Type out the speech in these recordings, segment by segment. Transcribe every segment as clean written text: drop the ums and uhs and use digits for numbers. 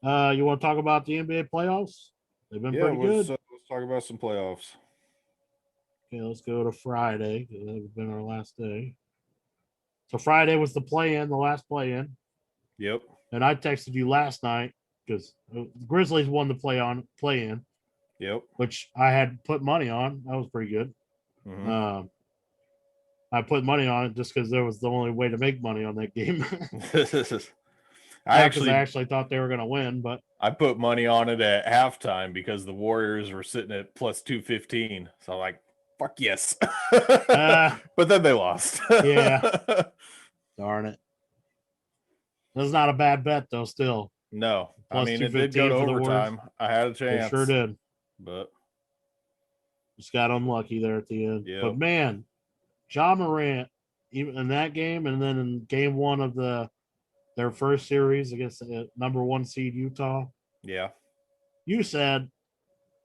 You want to talk about the NBA playoffs? They've been Yeah, pretty good. let's talk about some playoffs. Okay, let's go to Friday because that's been our last day. So Friday was the play-in, the last play-in, Yep. and I texted you last night because the Grizzlies won the play-in, Yep. which I had put money on. That was pretty good. Hmm. Um, I put money on it just because there was the only way to make money on that game. I Not because I actually actually thought they were going to win, but I put money on it at halftime because the Warriors were sitting at plus 215. So I'm like, fuck yes. uh, But then they lost. yeah, darn it. That's not a bad bet though. Still No, I plus mean two it did go to fifteen for the Warriors. overtime. I had a They sure chance, did. but Just got unlucky there at the end. But yep, man, John Morant, even in that game, and then in game one of their first series against the number one seed Utah, yeah. you said,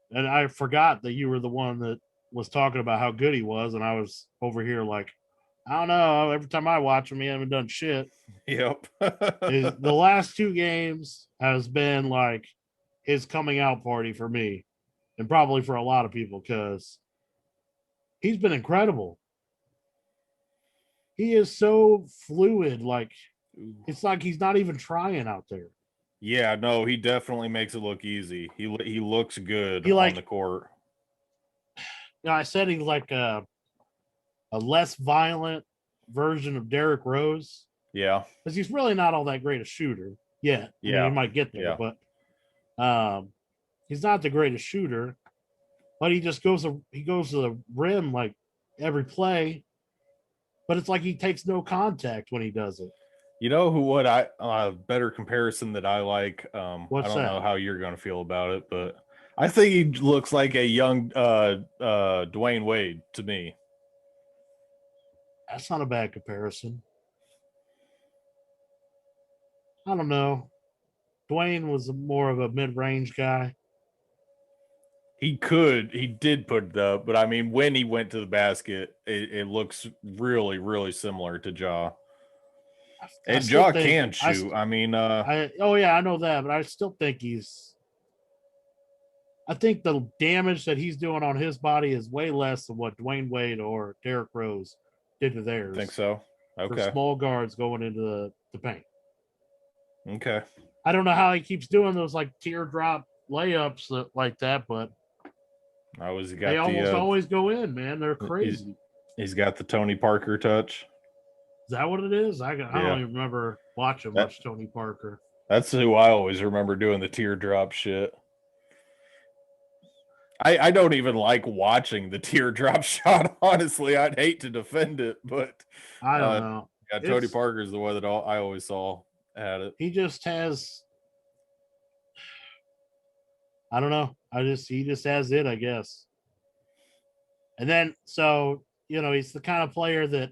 and I forgot that you were the one that was talking about how good he was, and I was over here like, I don't know. Every time I watch him, he haven't done shit. Yep. The last two games has been like his coming out party for me, and probably for a lot of people because he's been incredible. He is so fluid. Like it's like he's not even trying out there. Yeah, no, he definitely makes it look easy. He looks good He on like, the court. I said he's like a less violent version of Derrick Rose Yeah. because he's really not all that great a shooter yet. I mean, he Yeah. might get there, Yeah. but he's not the greatest shooter. But he goes to the rim like every play, but it's like he takes no contact when he does it. You know who what I better comparison that I like. I What's don't know that? how you're going to feel about it, but I think he looks like a young Dwayne Wade to me. That's not a bad comparison. I don't know. Dwayne was more of a mid-range guy. He did put it up, but I mean, when he went to the basket, it looks really, really similar to Jaw. I And still Jaw think can shoot. I mean, I oh yeah, I know that, but I still think I think the damage that he's doing on his body is way less than what Dwayne Wade or Derrick Rose did to think theirs so. for Okay. small guards going into the paint. Okay. I don't know how he keeps doing those like teardrop layups like that, but I was they got almost always go in, man. They're he's, crazy. he's got the Tony Parker touch. Is that what it is? I Yeah. don't even remember watching That much Tony Parker. that's who I always remember doing the teardrop shit. I don't even like watching the teardrop shot. Honestly, I'd hate to defend it, but I don't uh, know. yeah, Tony It's Parker's the one that I always saw had it. he just has I don't know. He just has it, I guess. And then he's the kind of player that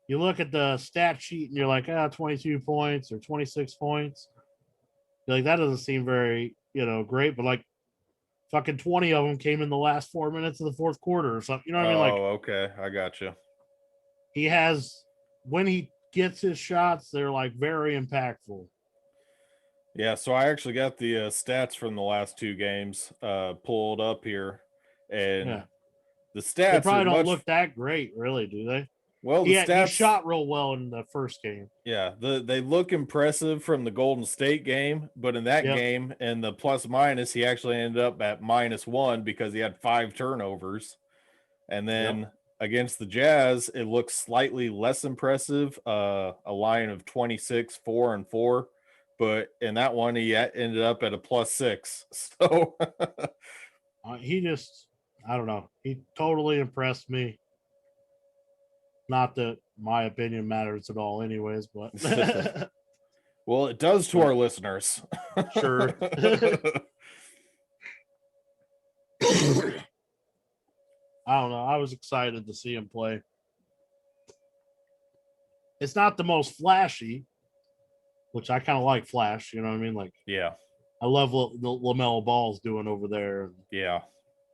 you look at the stat sheet and you're like, 22 points or 26 points. You're like, that doesn't seem very, great, but like fucking 20 of them came in the last 4 minutes of the fourth quarter or something. You know what I mean? Like Oh, okay, I got you. he has when he gets his shots, they're like very impactful. Yeah, so I actually got the stats from the last two games pulled up here, and Yeah. the They stats are probably don't much look that great, really, do they? well. The He stats, shot real well in the first game. yeah, they look impressive from the Golden State game, but in that Yep. game and the plus minus, he actually ended up at -1 because he had 5 turnovers. And Yep. then against the Jazz, it looks slightly less impressive. A line of 26, 4 and 4. But in that one, he ended up at a +6. So, He just, I don't know. He totally impressed me. Not that my opinion matters at all, anyways, but well, it does to but our listeners. sure. I don't know. I was excited to see him play. It's not the most flashy, which I kind of like flash. You know what I mean? Like Yeah. I love what the Lamelo Ball's doing over there. Yeah.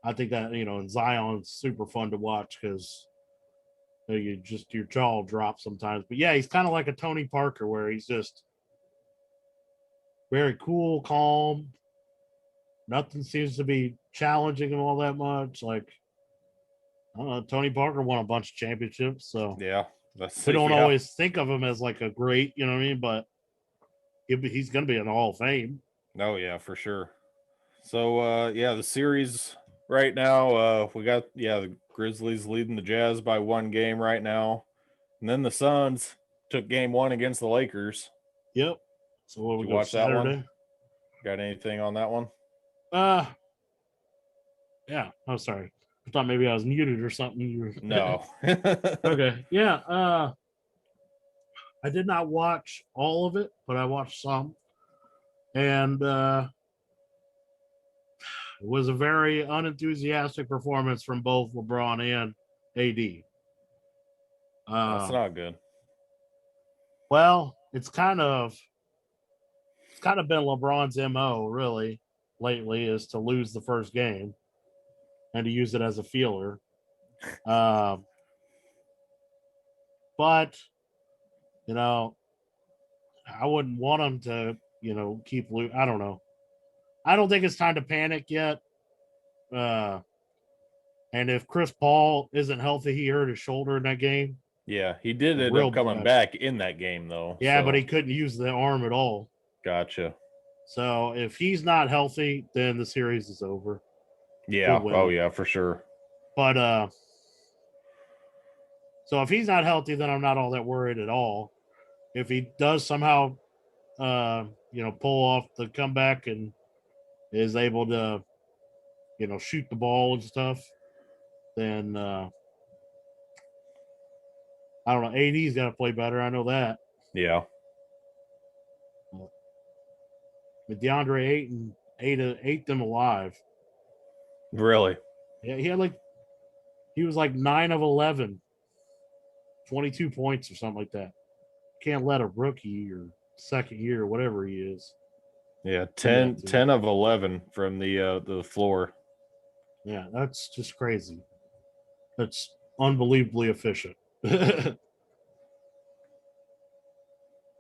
I think that and Zion's super fun to watch because you just your jaw drops sometimes. But yeah, he's kind of like a Tony Parker where he's just very cool, calm. Nothing seems to be challenging him all that much. Like, I don't know, Tony Parker won a bunch of championships, so Yeah, that's we don't yeah. always think of him as like a great, you know what I mean? But he's going to be in the Hall of Fame. Oh yeah, for sure. So yeah, the series right now, we got the Grizzlies leading the Jazz by 1 game right now. And then the Suns took game 1 against the Lakers. Yep. So what Did we you go watch that one? Saturday? Got anything on that one? Yeah. Oh, sorry. I thought maybe I was muted or something. No. Okay. Yeah. I did not watch all of it, but I watched some. And it was a very unenthusiastic performance from both LeBron and AD. That's not good. Well, it's kind of been LeBron's MO really lately, is to lose the first game and to use it as a feeler. But you know, I wouldn't want him to, keep I don't know. I don't think it's time to panic yet. And if Chris Paul isn't healthy, he hurt his shoulder in that game. Yeah, he did end Real up coming bad. back in that game though. Yeah, but he couldn't use the arm at all. Gotcha. So if he's not healthy, then the series is over. Yeah. Oh yeah, for sure. But so if he's not healthy, then I'm not all that worried at all. If he does somehow pull off the comeback and is able to, shoot the ball and stuff, then I don't know. AD's got to play better. I know that. Yeah. But DeAndre Ayton ate them alive. Really? Yeah, he was like 9 of 11, 22 points or something like that. Can't let a rookie or second year or whatever he is. Yeah, 10 of 11 from the floor. Yeah, that's just crazy. That's unbelievably efficient.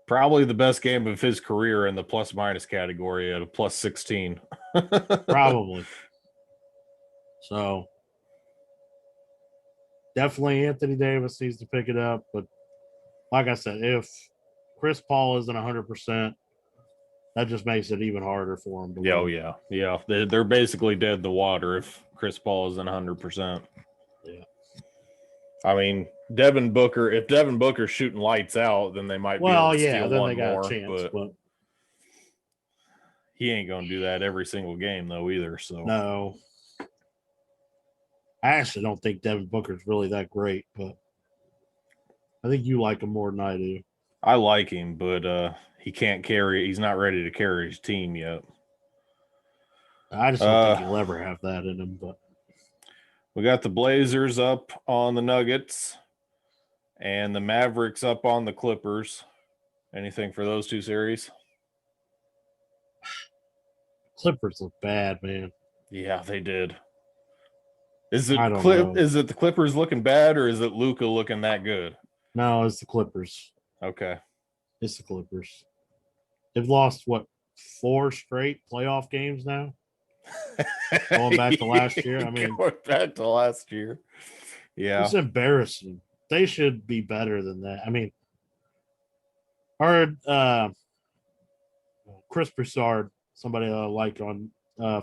Probably the best game of his career in the plus minus category at a plus 16. Probably. So definitely Anthony Davis needs to pick it up. But like I said, if Chris Paul isn't 100%, that just makes it even harder for him to win. Oh, yeah. Yeah. They're basically dead in the water if Chris Paul isn't 100%. Yeah. I mean, if Devin Booker's shooting lights out, then they might be able to steal then one they got more. A chance, but he ain't going to do that every single game, though, either. So no. I actually don't think Devin Booker's really that great, but I think you like him more than I do. I like him, but he can't carry. He's not ready to carry his team yet. I just don't think he'll ever have that in him. But we got the Blazers up on the Nuggets and the Mavericks up on the Clippers. Anything for those two series? Clippers look bad, man. Yeah, they did. Is it the Clippers looking bad, or is it Luka looking that good? No, it's the Clippers. Okay. It's the Clippers. They've lost, 4 straight playoff games now? Going back to last year. Going back to last year. Yeah. It's embarrassing. They should be better than that. I heard Chris Broussard, somebody I like on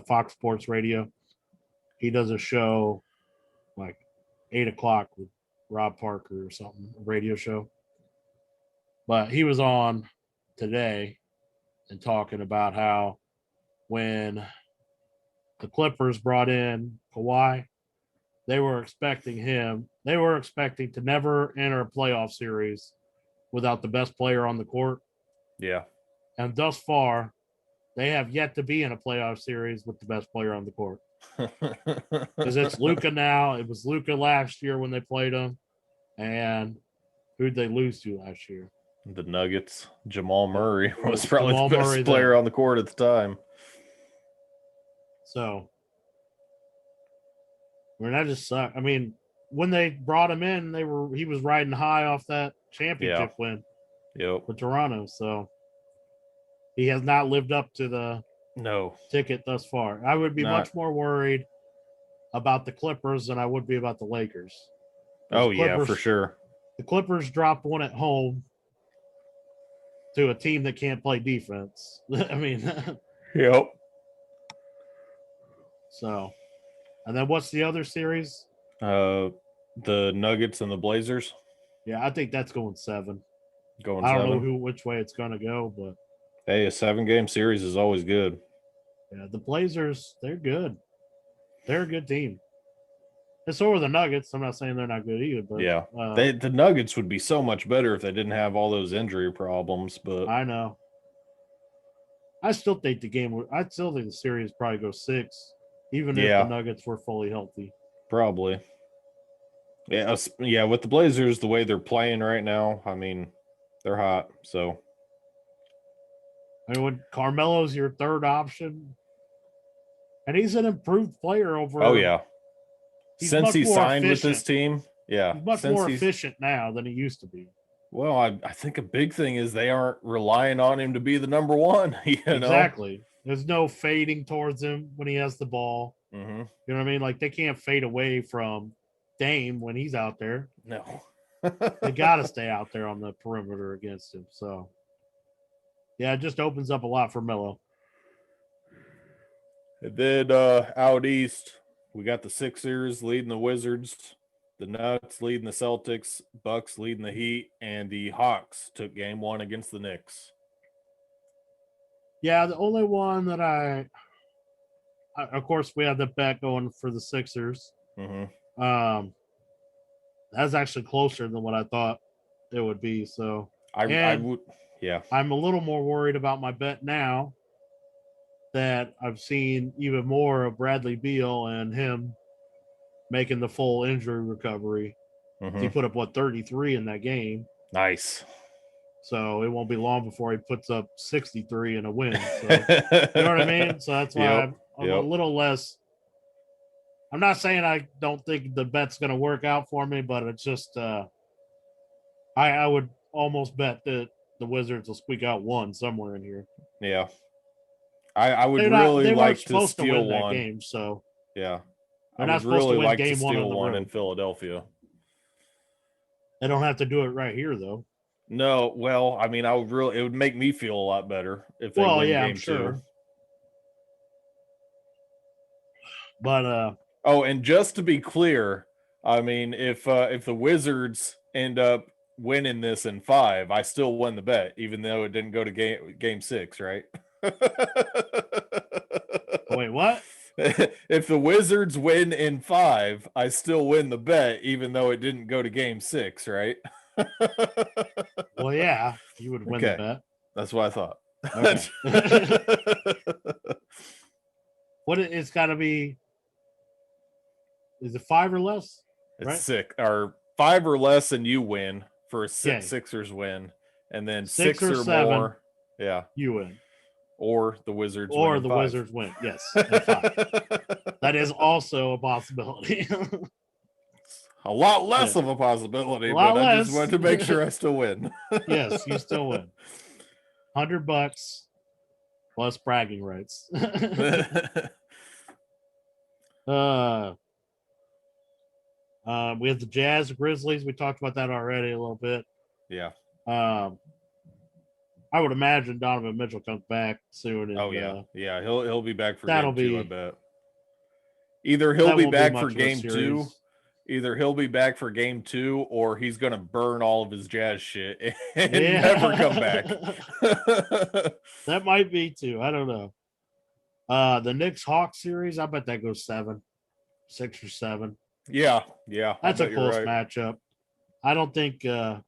Fox Sports Radio. He does a show like 8:00 with Rob Parker or something, a radio show. But he was on today and talking about how when the Clippers brought in Kawhi, they were expecting to never enter a playoff series without the best player on the court. Yeah. And thus far, they have yet to be in a playoff series with the best player on the court. Because it's Luka now. It was Luka last year when they played him. And who'd they lose to last year? The Nuggets. Jamal Murray was probably the best player on the court at the time. So, that just sucked. When they brought him in, he was riding high off that championship win with Toronto. So, He has not lived up to the No, ticket thus far. I would be not. much more worried about the Clippers than I would be about the Lakers. Oh yeah, for sure. The Clippers dropped one at home to a team that can't play defense. I mean, Yep. so, and then what's the other series? The Nuggets and the Blazers Yeah, I think that's going 7. going I don't 7. know which way it's going to go, but Hey, a 7-game series is always good. yeah, the Blazers, they're good. They're a good team. And so are the Nuggets. I'm not saying they're not good either, but Yeah, the Nuggets would be so much better if they didn't have all those injury problems. But I know. I still think the series probably goes 6, even if the yeah, Nuggets were fully healthy. probably. Yeah, yeah. With the Blazers, the way they're playing right now, I mean, they're hot. So I mean, when Carmelo's your third option, and he's an improved player over. oh yeah, He's since much he more signed with efficient. this team, yeah, He's much more efficient now than he used to be. Well, I think a big thing is they aren't relying on him to be the number one. You know, Exactly. There's no fading towards him when he has the ball. mm-hmm. You know what I mean? Like they can't fade away from Dame when he's out there. No, They got to stay out there on the perimeter against him. So, yeah, it just opens up a lot for Melo. And then out east, we got the Sixers leading the Wizards, the Nuts leading the Celtics, Bucks leading the Heat, and the Hawks took game 1 against the Knicks. Yeah, the only one that of course, we had the bet going for the Sixers. Mm-hmm. That's actually closer than what I thought it would be. So, I would, yeah. I'm a little more worried about my bet now that I've seen even more of Bradley Beal and him making the full injury recovery. Mm-hmm. He put up 33 in that game. Nice. So it won't be long before he puts up 63 in a win. So, you know what I mean? So that's why I'm a little less. I'm not saying I don't think the bet's going to work out for me, but it's just I would almost bet that the Wizards will squeak out one somewhere in here. Yeah. I would really like to steal one. That game, so yeah. They're not supposed to win game one on the road in Philadelphia. They don't have to do it right here, though. No, well, I mean, it would make me feel a lot better if they win game 2. But oh, and just to be clear, I mean, if the Wizards end up winning this in 5, I still win the bet, even though it didn't go to game 6, right? Wait, what? If the Wizards win in 5, I still win the bet, even though it didn't go to game 6, right? Well, yeah, you would win the bet. That's what I thought. Okay. It's got to be? Is it 5 or less? It's right? 6 or 5 or less, and you win for a Sixers win, and then 6 or 7, more, yeah, you win. Or the Wizards win. Or the 5. Wizards win. Yes. 5. That is also a possibility. A lot less of a possibility, but I just wanted to make sure I still win. Yes, you still win. $100 plus bragging rights. We have the Jazz, Grizzlies. We talked about that already a little bit. Yeah. I would imagine Donovan Mitchell comes back soon. And, yeah. He'll be back for game 2. I bet. Either he'll be back for game 2. Either he'll be back for game 2, or he's gonna burn all of his Jazz shit and never come back. That might be too. I don't know. The Knicks Hawks series, I bet that goes 7, 6 or 7. Yeah. That's a close matchup. I don't think the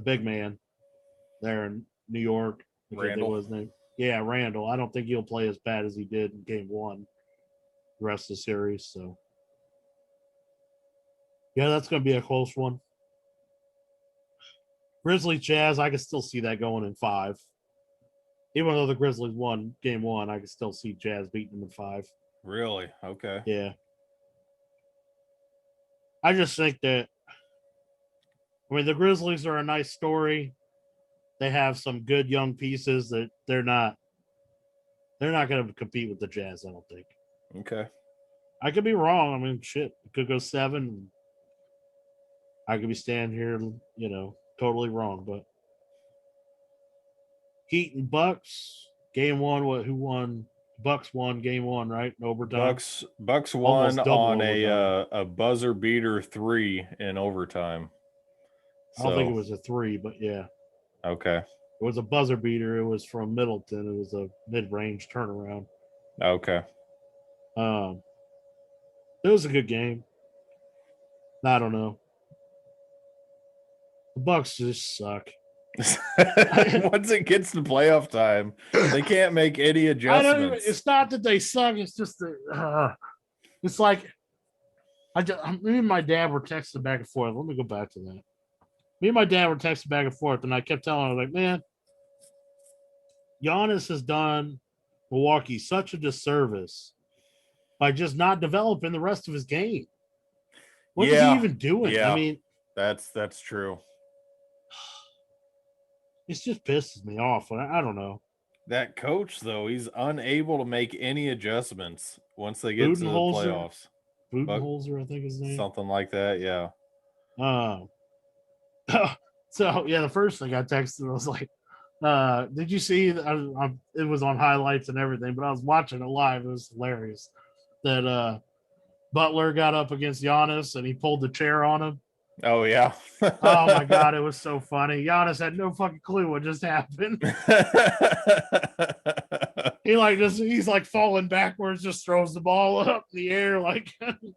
big man there in New York. Randall. His name. Yeah, Randall. I don't think he'll play as bad as he did in game 1 the rest of the series. So yeah, that's gonna be a close one. Grizzlies Jazz, I can still see that going in 5. Even though the Grizzlies won game 1, I can still see Jazz beating them in 5. Really? Okay. Yeah. I just think that I mean, the Grizzlies are a nice story. They have some good young pieces that they're not going to compete with the Jazz, I don't think. Okay. I could be wrong. I mean, shit, it could go 7. I could be standing here, totally wrong. But Heat and Bucks, game 1, who won? Bucks won game 1, right? In overtime. Bucks won Almost double on overtime. a buzzer beater 3 in overtime. I don't think it So was a 3, but yeah. okay. It was a buzzer beater. It was from Middleton. It was a mid-range turnaround. Okay. It was a good game. I don't know. The Bucks just suck. Once it gets to playoff time, they can't make any I don't even. adjustments. It's not that they suck. It's just that it's like me and my dad were texting back and forth. Let me go back to that. Me and my dad were texting back and forth, and I kept telling him, like, man, Giannis has done Milwaukee such a disservice by just not developing the rest of his game. What is he even doing? Yeah. I mean, that's true. it just pisses me off. I don't know. That coach, though, he's unable to make any adjustments once they get to the playoffs. Budenholzer, I think his name. Something like that, yeah. So yeah, the first thing I texted was like, did you see? It was on highlights and everything, but I was watching it live. It was hilarious that Butler got up against Giannis and he pulled the chair on him. Oh yeah. Oh my god, it was so funny. Giannis had no fucking clue what just happened. He's like falling backwards, just throws the ball up in the air like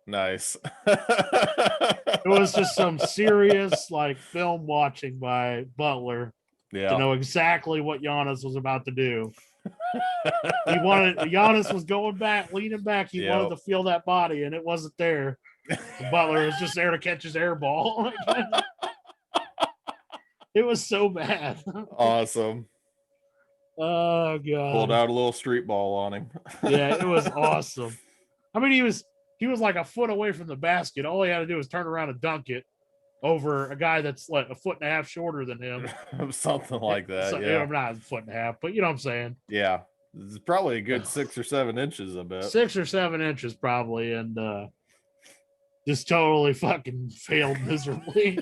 nice. It was just some serious like film watching by Butler to know exactly what Giannis was about to do. Giannis was going back, leaning back. He wanted to feel that body, and it wasn't there. Butler was just there to catch his air ball. It was so bad. Awesome. Oh god. Pulled out a little street ball on him. Yeah, it was awesome. I mean, he was like a foot away from the basket. All he had to do was turn around and dunk it over a guy that's like a foot and a half shorter than him. Something like that. So, yeah. Not a foot and a half, but you know what I'm saying. Yeah. It's probably a good 6 or 7 inches, I bet. 6 or 7 inches probably, and just totally fucking failed miserably.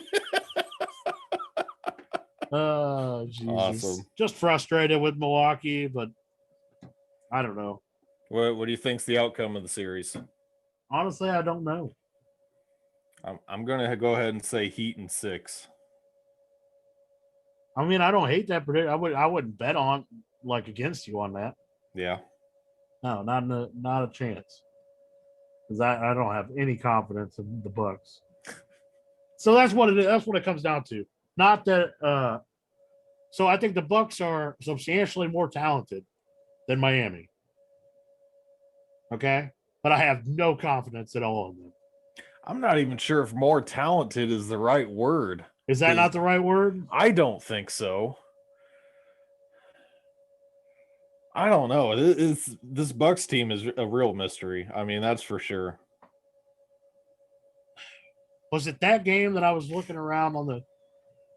Oh, Jesus. Awesome. Just frustrated with Milwaukee, but I don't know. What do you think's the outcome of the series? Honestly, I don't know. I'm going to go ahead and say Heat in 6. I mean, I don't hate that prediction. I wouldn't bet on like against you on that. Yeah. No, not a chance. Because I don't have any confidence in the Bucks. So that's what it is. That's what it comes down to. Not that so I think the Bucks are substantially more talented than Miami. Okay? But I have no confidence at all in them. I'm not even sure if more talented is the right word. Is that not the right word? I don't think so. I don't know. This Bucks team is a real mystery. I mean, that's for sure. Was it that game that I was looking around on the,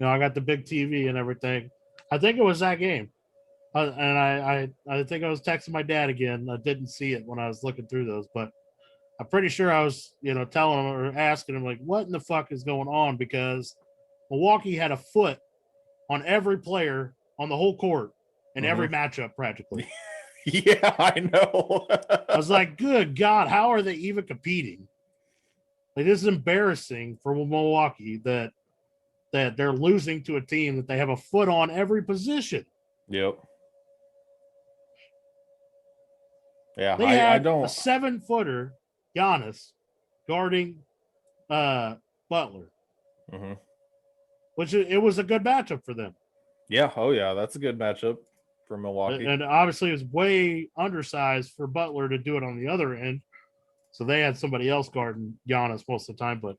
I got the big TV and everything. I think it was that game. And I think I was texting my dad again. I didn't see it when I was looking through those, but I'm pretty sure I was, telling him or asking him, like, what in the fuck is going on? Because Milwaukee had a foot on every player on the whole court in every matchup practically. Yeah, I know. I was like, good God, how are they even competing? Like, this is embarrassing for Milwaukee that they're losing to a team that they have a foot on every position. Yep. Yeah, they had I don't. A 7-footer, Giannis, guarding Butler, which it was a good matchup for them. Yeah. Oh, yeah. That's a good matchup for Milwaukee. And obviously, it was way undersized for Butler to do it on the other end. So they had somebody else guarding Giannis most of the time. But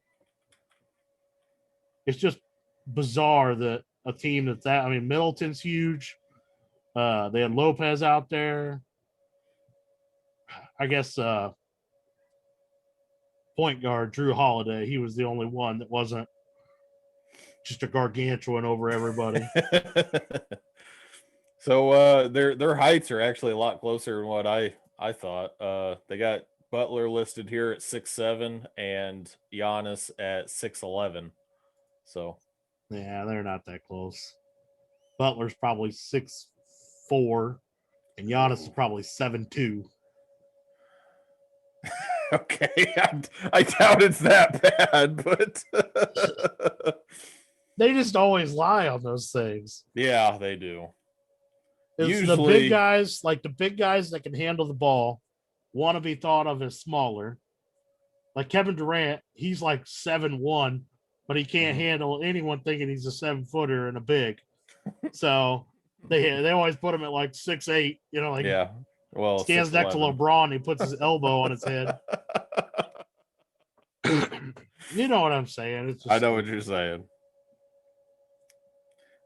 it's just bizarre that a team I mean, Middleton's huge. They had Lopez out there. I guess point guard Drew Holiday, he was the only one that wasn't just a gargantuan over everybody. So their heights are actually a lot closer than what I thought. They got Butler listed here at 6'7" and Giannis at 6'11". So Yeah, they're not that close. Butler's probably 6'4", and Giannis is probably 7'2". okay, I doubt it's that bad, but They just always lie on those things. yeah, they do. It's Usually, the big guys, like the big guys that can handle the ball, want to be thought of as smaller. Like Kevin Durant, he's like 7'1", but he can't handle anyone thinking he's a 7-footer and a big. So they always put him at like 6'8", like yeah. Well, stands next to 6'11". LeBron, he puts his elbow on his head. You know what I'm saying? It's just I know what you're saying.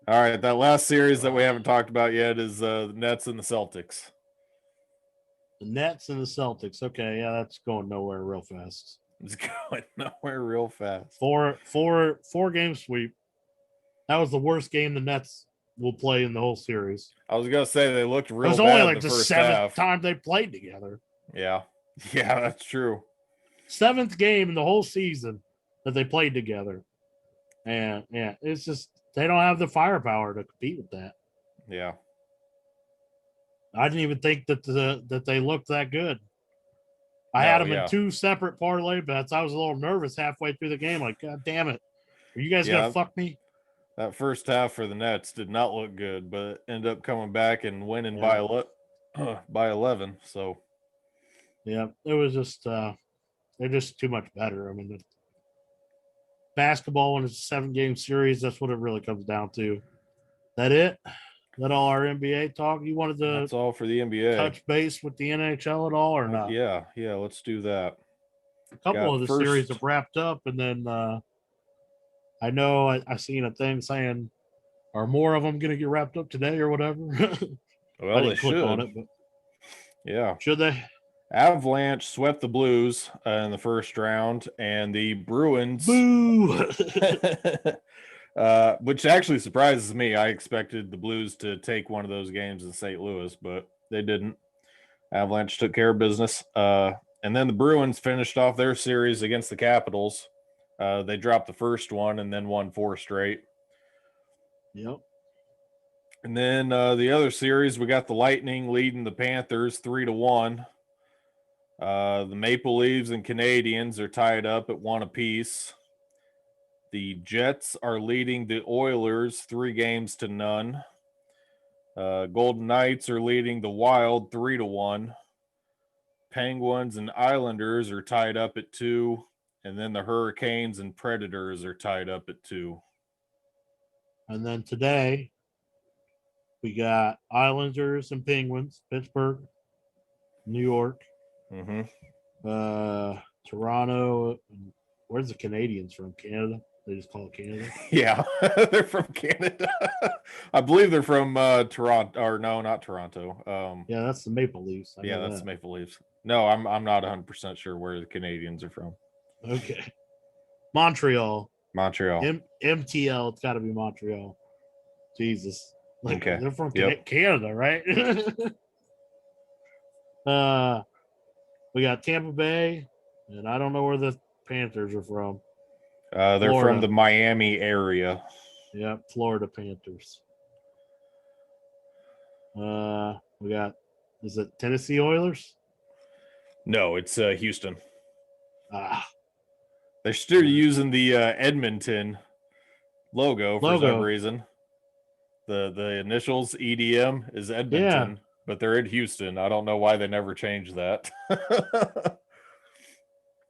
All right, that last series that we haven't talked about yet is the Nets and the Celtics. The Nets and the Celtics. Okay, yeah, that's going nowhere real fast. It's going nowhere real fast. Four game sweep. That was the worst game the Nets will play in the whole series. I was gonna say they looked real. It was bad only like the the first 7th half. time they played together. Yeah, that's true. 7th game in the whole season that they played together, and yeah, it's just they don't have the firepower to compete with that. Yeah, I didn't even think that they looked that good. I had them in 2 separate parlay bets. I was a little nervous halfway through the game. Like, God damn it. Are you guys going to fuck me? That first half for the Nets did not look good, but ended up coming back and winning by 11. So, yeah, it was just they're just too much better. I mean, basketball when it's a 7-game series, that's what it really comes down to. That it? That all our NBA talk? You wanted to that's all for the NBA. touch base with the NHL at all or not? Yeah, let's do that. A couple of the series have wrapped up, and then I know I seen a thing saying, are more of them going to get wrapped up today or whatever? Well, I didn't click on it, but yeah, should they? Avalanche swept the Blues in the first round, and the Bruins. Boo! Which actually surprises me. I expected the Blues to take one of those games in St. Louis, but they didn't. Avalanche took care of business. And then the Bruins finished off their series against the Capitals. They dropped the first one and then won 4 straight. Yep. And then the other series, we got the Lightning leading the Panthers 3-1. The Maple Leafs and Canadiens are tied up at 1 apiece. The Jets are leading the Oilers 3-0. Golden Knights are leading the Wild 3-1. Penguins and Islanders are tied up at 2. And then the Hurricanes and Predators are tied up at 2. And then today, we got Islanders and Penguins, Pittsburgh, New York, Toronto. Where's the Canadians from? Canada? They just call it Canada? Yeah, they're from Canada. I believe they're from Toronto. Or no, not Toronto. Yeah, that's the Maple Leafs. That's the Maple Leafs. No, I'm not 100% sure where the Canadians are from. Okay. Montreal. MTL. It's got to be Montreal. Jesus. Okay. They're from Canada, right? We got Tampa Bay, and I don't know where the Panthers are from. They're Florida. From the Miami area. Yeah, Florida Panthers. We got, is it Tennessee Oilers? No, it's Houston. They're still using the Edmonton logo for some reason. The initials EDM is Edmonton, but they're in Houston. I don't know why they never changed that.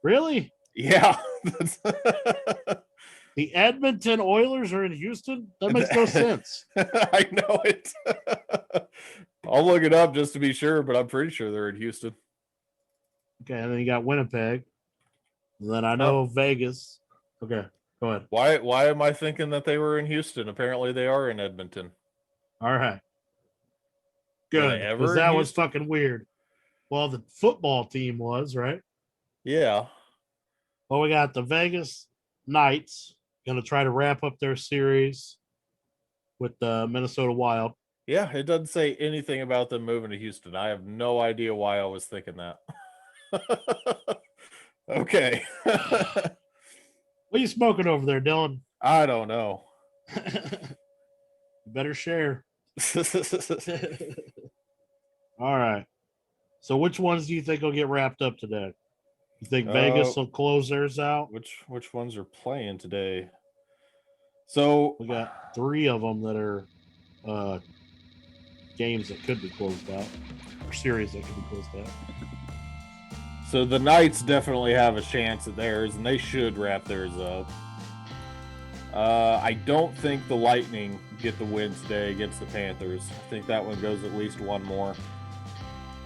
Really? Yeah. The Edmonton Oilers are in Houston? That makes no sense. I know it. I'll look it up just to be sure, but I'm pretty sure they're in Houston. Okay, and then you got Winnipeg. And then I know Vegas. Okay, go ahead. Why am I thinking that they were in Houston? Apparently they are in Edmonton. All right. Good, because that was fucking weird. Well, the football team was, right? Yeah. Well, we got the Vegas Knights, going to try to wrap up their series with the Minnesota Wild. Yeah, it doesn't say anything about them moving to Houston. I have no idea why I was thinking that. Okay. What are you smoking over there, Dylan? I don't know. Better share. All right. So which ones do you think will get wrapped up today? You think Vegas will close theirs out? Which ones are playing today? So we got 3 of them that are games that could be closed out, or series that could be closed out. So the Knights definitely have a chance at theirs, and they should wrap theirs up. I don't think the Lightning get the win today against the Panthers. I think that one goes at least one more.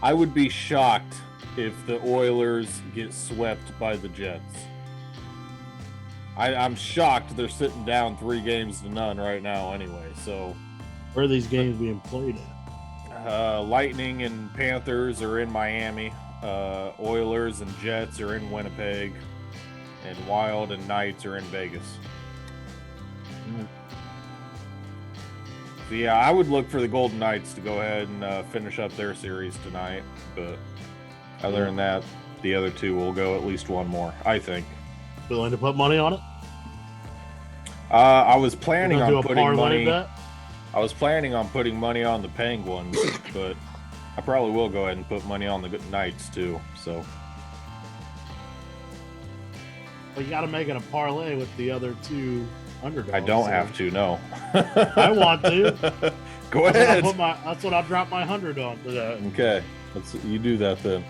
I would be shocked if the Oilers get swept by the Jets. I'm shocked they're sitting down 3-0 right now anyway. So where are these games being played at? Lightning and Panthers are in Miami. Oilers and Jets are in Winnipeg. And Wild and Knights are in Vegas. So yeah, I would look for the Golden Knights to go ahead and finish up their series tonight. But other than that, the other 2 will go at least one more, I think. Willing to put money on it? I was planning on putting money. Bet? I was planning on putting money on the Penguins, but I probably will go ahead and put money on the Knights too. So, well, you got to make it a parlay with the other 2 underdogs. I don't have to. No, I want to. Go ahead. That's what I'll drop my 100 on today. Okay, you do that then.